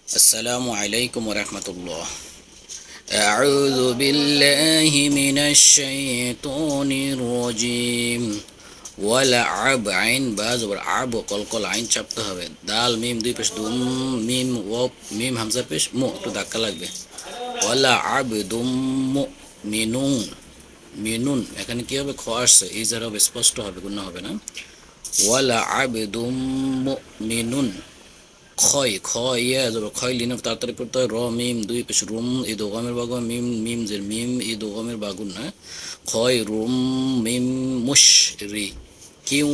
السلام عليكم ورحمة الله. أعوذ بالله من الشيطان الرجيم. ولعب عين باز عب কলকল আইন চাপতে হবে। দাল মিম দুই পেশ দুম মিম ওয়াব মিম হামজা পেশ মু একটু ধাক্কা লাগবে। ওয়ালা আব দুম মিনুন মিনুন এখানে কি হবে? খ আসছে, ইজার হবে, স্পষ্ট হবে, গুণা হবে না। ওয়ালা আব দুম মিনুন খয় খয় ইয়া যাব খয় লিনে তাড়াতাড়ি পড়তে হয়। র মিম দুই পেশ রুম এই দোগামের বাগুন মিম মিম জের মিম এই দোগামের বাগুন না। খয় রুম মিম মুশ রি কিউ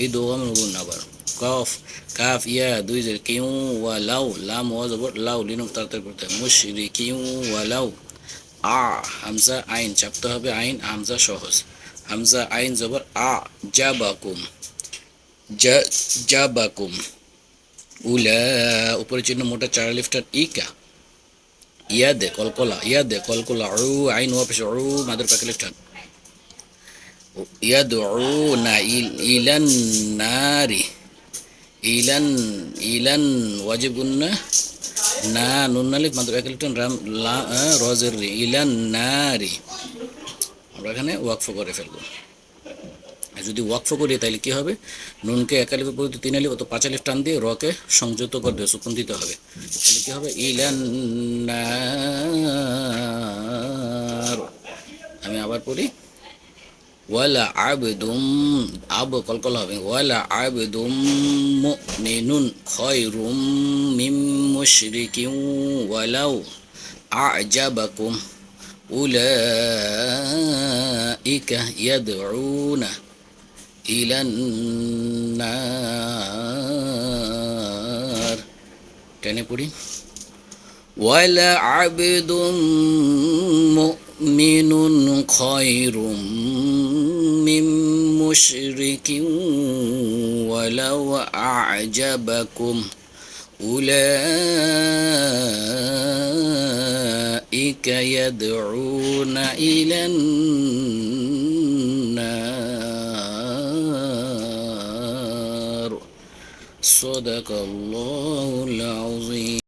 এই দোগামের বাগুন না। আবার কফ কাফ ইয়া দুই জের কিউ ওয়া লাউ লাম ওয়া যাব লাউ লিনে তাড়াতাড়ি পড়তে হয়। মুশ রি কিউ ওয়া লাউ। আ হামজা আইন চাপতে হবে। আইন হামজা সহজ। হামজা আইন জবর আ জাবাকুম জাবাকুম। উলা উপরে চিহ্ন মোটা চার লিফটার ইকা ইয়াদে কলকলা ইয়াদে কলকলা উ আইন ওয়া পেশ উ মাদের পাকে লিফটার ইয়াদু না ইলান নারি ইলান ইলান ওয়াজিব গুন্না না নুন আলিফ মাদের পাকে লিফটার রাম লা রজের রি ইলান নারি। আমরা এখানে ওয়াকফ করে ফেলবো। যদি ওয়াকফ করি তাহলে কি হবে? নুনকে এক আলিফের পরিবর্তে তিন আলিফ অত পাঁচ আলিফ টান দিয়ে রকে সংযুক্ত করতে হবে, সুকুন দিতে হবে। তাহলে কি হবে? ইলান্নার। আমি আবার পড়ি। ওয়ালা আবদুম আব কলকল হবে। ওয়ালা আবদুম মুমিনুন খায়রুম মিম মুশরিকিন ওয়ালাউ আ'জাবাকুম উলাইকা ইয়াদউনা ইলান্নার। টেনে পড়ি। ওয়ালা আবদুম মুমিনুন খায়রুম মিন মুশরিকিন ওয়ালাউ আ'জাবাকুম উলাইকা ইয়াদউনা ইলান্নার। صدق الله العظيم.